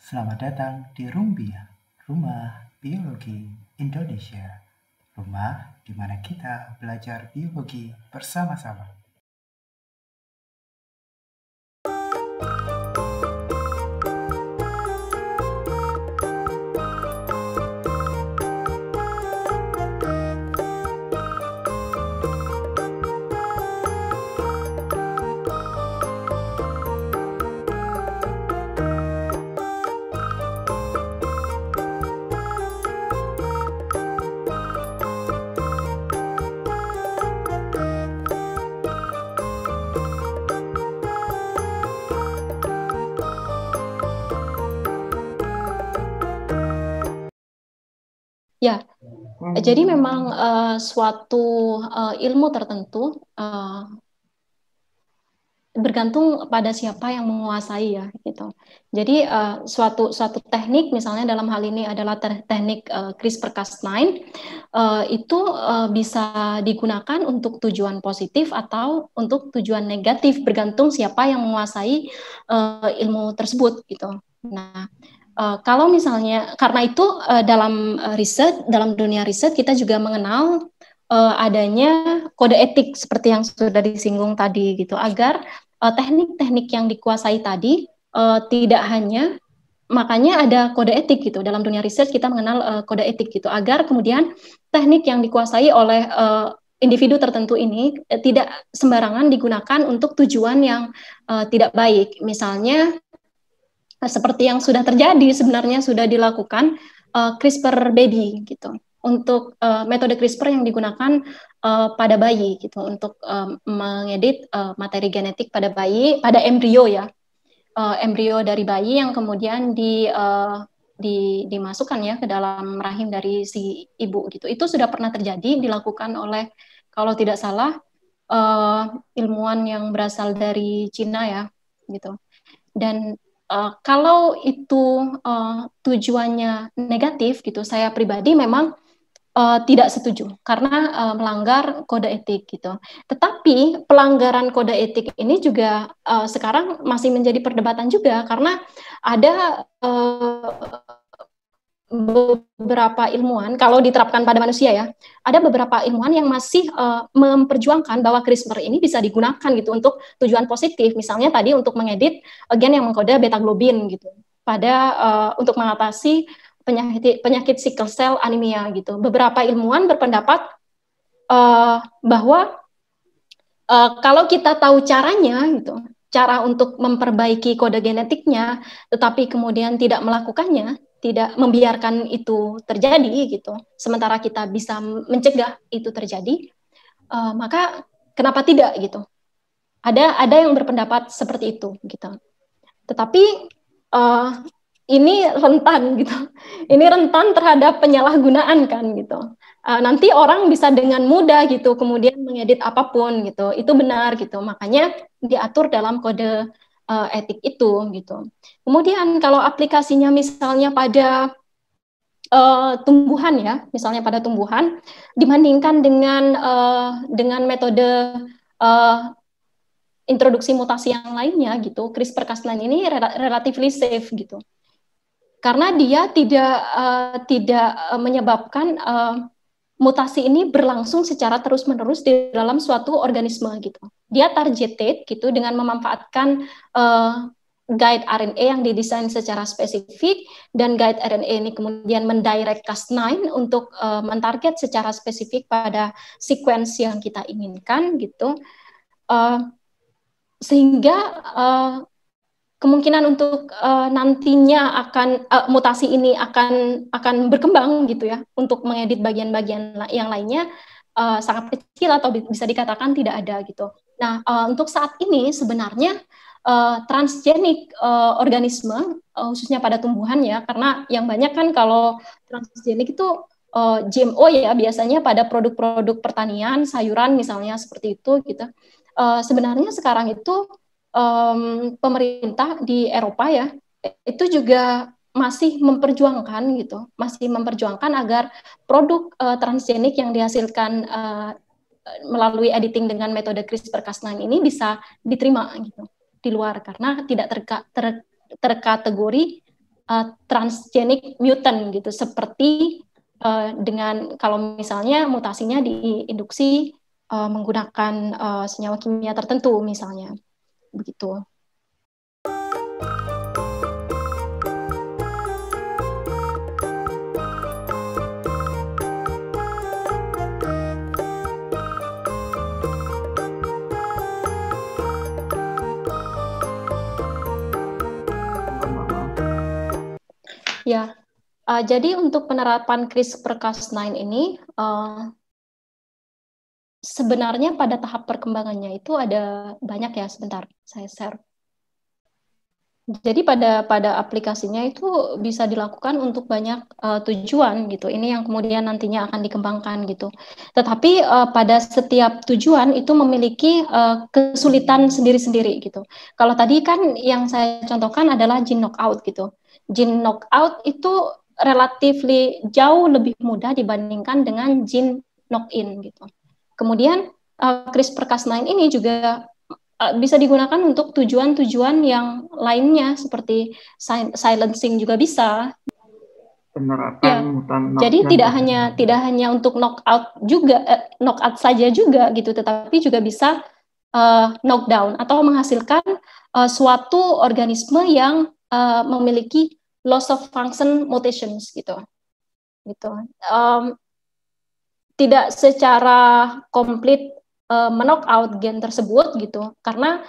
Selamat datang di Rumbia, Rumah Biologi Indonesia. Rumah di mana kita belajar biologi bersama-sama. Ya, jadi memang suatu ilmu tertentu bergantung pada siapa yang menguasai ya gitu. Jadi suatu teknik misalnya dalam hal ini adalah teknik CRISPR-Cas9 itu bisa digunakan untuk tujuan positif atau untuk tujuan negatif bergantung siapa yang menguasai ilmu tersebut gitu. Nah, kalau misalnya karena itu dalam riset, dalam dunia riset kita juga mengenal adanya kode etik seperti yang sudah disinggung tadi gitu, agar teknik-teknik yang dikuasai tadi tidak hanya, makanya ada kode etik gitu dalam dunia riset, kita mengenal kode etik gitu, agar kemudian teknik yang dikuasai oleh individu tertentu ini tidak sembarangan digunakan untuk tujuan yang tidak baik. Misalnya seperti yang sudah terjadi sebenarnya sudah dilakukan CRISPR baby gitu, untuk metode CRISPR yang digunakan pada bayi gitu untuk mengedit materi genetik pada bayi, pada embrio ya, embrio dari bayi yang kemudian dimasukkan ya ke dalam rahim dari si ibu gitu. Itu sudah pernah terjadi, dilakukan oleh, kalau tidak salah, ilmuwan yang berasal dari Cina ya gitu. Dan kalau itu tujuannya negatif gitu, saya pribadi memang tidak setuju karena melanggar kode etik gitu. Tetapi pelanggaran kode etik ini juga sekarang masih menjadi perdebatan juga, karena ada beberapa ilmuwan, kalau diterapkan pada manusia ya, ada beberapa ilmuwan yang masih memperjuangkan bahwa CRISPR ini bisa digunakan gitu untuk tujuan positif, misalnya tadi untuk mengedit gen yang mengkode beta globin gitu, pada untuk mengatasi penyakit sickle cell anemia gitu. Beberapa ilmuwan berpendapat bahwa kalau kita tahu caranya gitu, cara untuk memperbaiki kode genetiknya, tetapi kemudian tidak melakukannya, tidak membiarkan itu terjadi gitu, sementara kita bisa mencegah itu terjadi, maka kenapa tidak gitu? Ada yang berpendapat seperti itu gitu. Tetapi uh, ini rentan gitu, ini rentan terhadap penyalahgunaan kan gitu. Nanti orang bisa dengan mudah gitu kemudian mengedit apapun gitu, itu benar gitu, makanya diatur dalam kode etik itu gitu. Kemudian kalau aplikasinya misalnya pada tumbuhan ya, misalnya pada tumbuhan, dibandingkan dengan metode uh, introduksi mutasi yang lainnya gitu, CRISPR-Cas9 ini relatively safe gitu, karena dia tidak menyebabkan mutasi ini berlangsung secara terus-menerus di dalam suatu organisme gitu. Dia targeted gitu dengan memanfaatkan guide RNA yang didesain secara spesifik, dan guide RNA ini kemudian mendirect Cas9 untuk mentarget secara spesifik pada sequence yang kita inginkan gitu. Sehingga kemungkinan untuk nantinya akan mutasi ini akan berkembang gitu ya untuk mengedit bagian-bagian yang lainnya sangat kecil atau bisa dikatakan tidak ada gitu. Nah, untuk saat ini sebenarnya transgenik organisme khususnya pada tumbuhan ya, karena yang banyak kan kalau transgenik itu GMO ya, biasanya pada produk-produk pertanian, sayuran misalnya seperti itu gitu. Sebenarnya sekarang itu pemerintah di Eropa ya itu juga masih memperjuangkan agar produk transgenik yang dihasilkan melalui editing dengan metode CRISPR-Cas9 ini bisa diterima gitu di luar, karena tidak terkategori transgenic mutant gitu, seperti dengan kalau misalnya mutasinya diinduksi menggunakan senyawa kimia tertentu misalnya, begitu. Ya, jadi untuk penerapan CRISPR-Cas9 ini sebenarnya pada tahap perkembangannya itu ada banyak ya. Sebentar, saya share. Jadi pada aplikasinya itu bisa dilakukan untuk banyak tujuan gitu. Ini yang kemudian nantinya akan dikembangkan gitu. Tetapi pada setiap tujuan itu memiliki kesulitan sendiri-sendiri gitu. Kalau tadi kan yang saya contohkan adalah gene knockout gitu. Gene knockout itu relatively jauh lebih mudah dibandingkan dengan gene knock-in gitu. Kemudian CRISPR-Cas9 ini juga bisa digunakan untuk tujuan-tujuan yang lainnya seperti silencing juga bisa. Penerapan Ya, mutan jadi tidak hanya untuk knockout juga, knockout saja juga gitu, tetapi juga bisa knockdown atau menghasilkan suatu organisme yang memiliki loss of function mutations gitu. Tidak secara komplit menoknout gen tersebut gitu, karena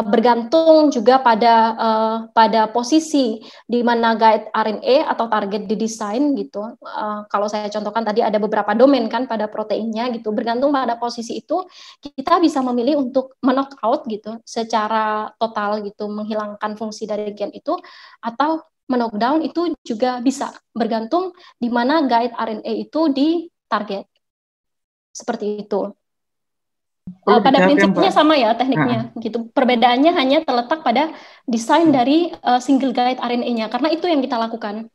bergantung juga pada posisi di mana guide RNA atau target didesain gitu. Kalau saya contohkan tadi ada beberapa domain kan pada proteinnya gitu, bergantung pada posisi itu kita bisa memilih untuk menoknout gitu secara total gitu, menghilangkan fungsi dari gen itu, atau knockdown itu juga bisa bergantung di mana guide RNA itu di target. Seperti itu. Pada prinsipnya sama ya tekniknya gitu. Perbedaannya hanya terletak pada desain dari single guide RNA-nya, karena itu yang kita lakukan.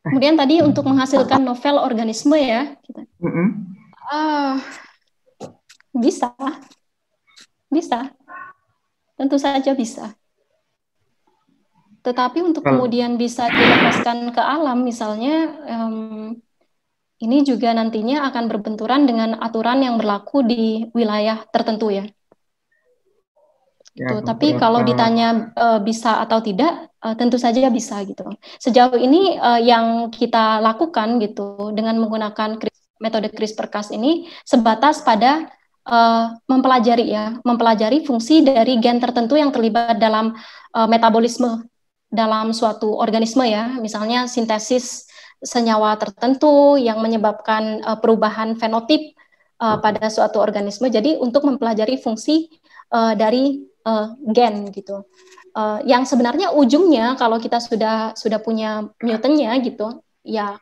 Kemudian tadi untuk menghasilkan novel organisme ya, bisa, tentu saja bisa. Tetapi untuk kemudian bisa dilepaskan ke alam, misalnya, ini juga nantinya akan berbenturan dengan aturan yang berlaku di wilayah tertentu ya. Gitu. Tapi kalau ditanya bisa atau tidak, tentu saja bisa gitu. Sejauh ini yang kita lakukan gitu dengan menggunakan metode CRISPR-Cas ini sebatas pada mempelajari fungsi dari gen tertentu yang terlibat dalam metabolisme dalam suatu organisme ya, misalnya sintesis senyawa tertentu yang menyebabkan perubahan fenotip pada suatu organisme. Jadi untuk mempelajari fungsi dari gen gitu. Yang sebenarnya ujungnya kalau kita sudah punya mutantnya gitu, ya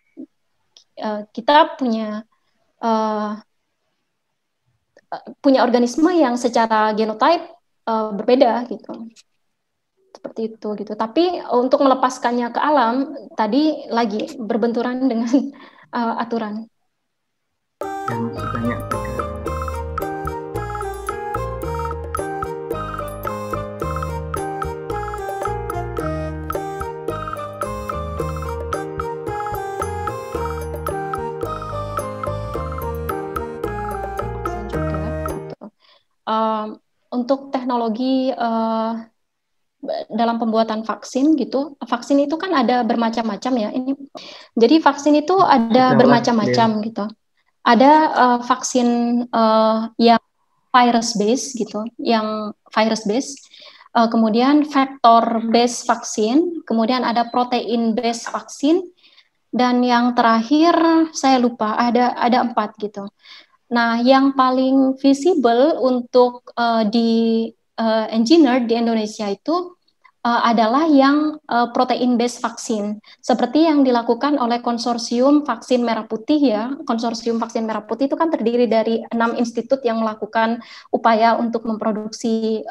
kita punya organisme yang secara genotype berbeda gitu. Seperti itu gitu. Tapi untuk melepaskannya ke alam tadi lagi berbenturan dengan aturan. Yang masih banyak untuk teknologi dalam pembuatan vaksin gitu, vaksin itu kan ada bermacam-macam ya. Jadi vaksin itu ada bermacam-macam gitu. Ada vaksin yang virus base gitu, kemudian vector base vaksin, kemudian ada protein base vaksin, dan yang terakhir saya lupa ada 4 gitu. Nah, yang paling visible untuk di engineer di Indonesia itu adalah yang protein based vaksin, seperti yang dilakukan oleh konsorsium vaksin merah putih ya. Konsorsium vaksin merah putih itu kan terdiri dari 6 institut yang melakukan upaya untuk memproduksi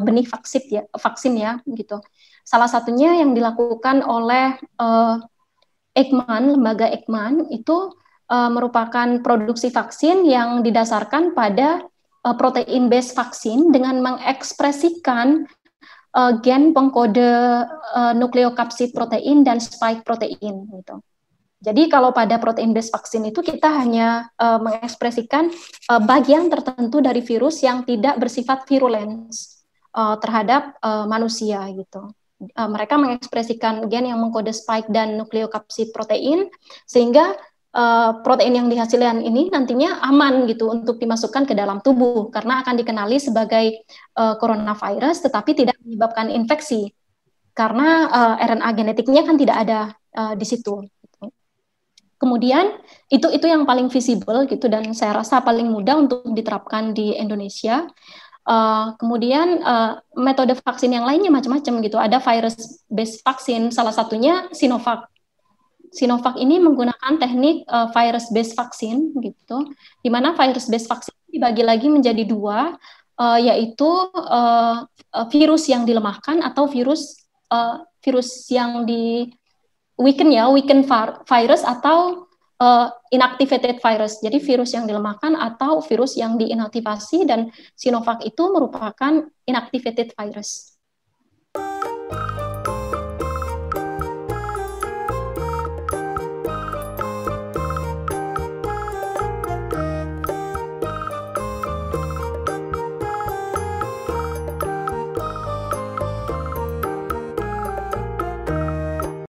benih vaksin ya gitu. Salah satunya yang dilakukan oleh Eijkman, lembaga Eijkman itu merupakan produksi vaksin yang didasarkan pada protein based vaksin dengan mengekspresikan gen pengkode nukleokapsid protein dan spike protein gitu. Jadi kalau pada protein based vaksin itu kita hanya mengekspresikan bagian tertentu dari virus yang tidak bersifat virulens terhadap manusia gitu. Mereka mengekspresikan gen yang mengkode spike dan nukleokapsid protein sehingga protein yang dihasilkan ini nantinya aman gitu untuk dimasukkan ke dalam tubuh karena akan dikenali sebagai coronavirus tetapi tidak menyebabkan infeksi karena RNA genetiknya kan tidak ada di situ. Kemudian itu yang paling visible gitu dan saya rasa paling mudah untuk diterapkan di Indonesia. Kemudian metode vaksin yang lainnya macam-macam gitu. Ada virus based vaksin, salah satunya Sinovac. Sinovac ini menggunakan teknik virus based vaksin gitu, di mana virus based vaksin dibagi lagi menjadi 2, yaitu virus yang dilemahkan atau virus yang di weaken virus atau inactivated virus. Jadi virus yang dilemahkan atau virus yang diinaktivasi dan Sinovac itu merupakan inactivated virus.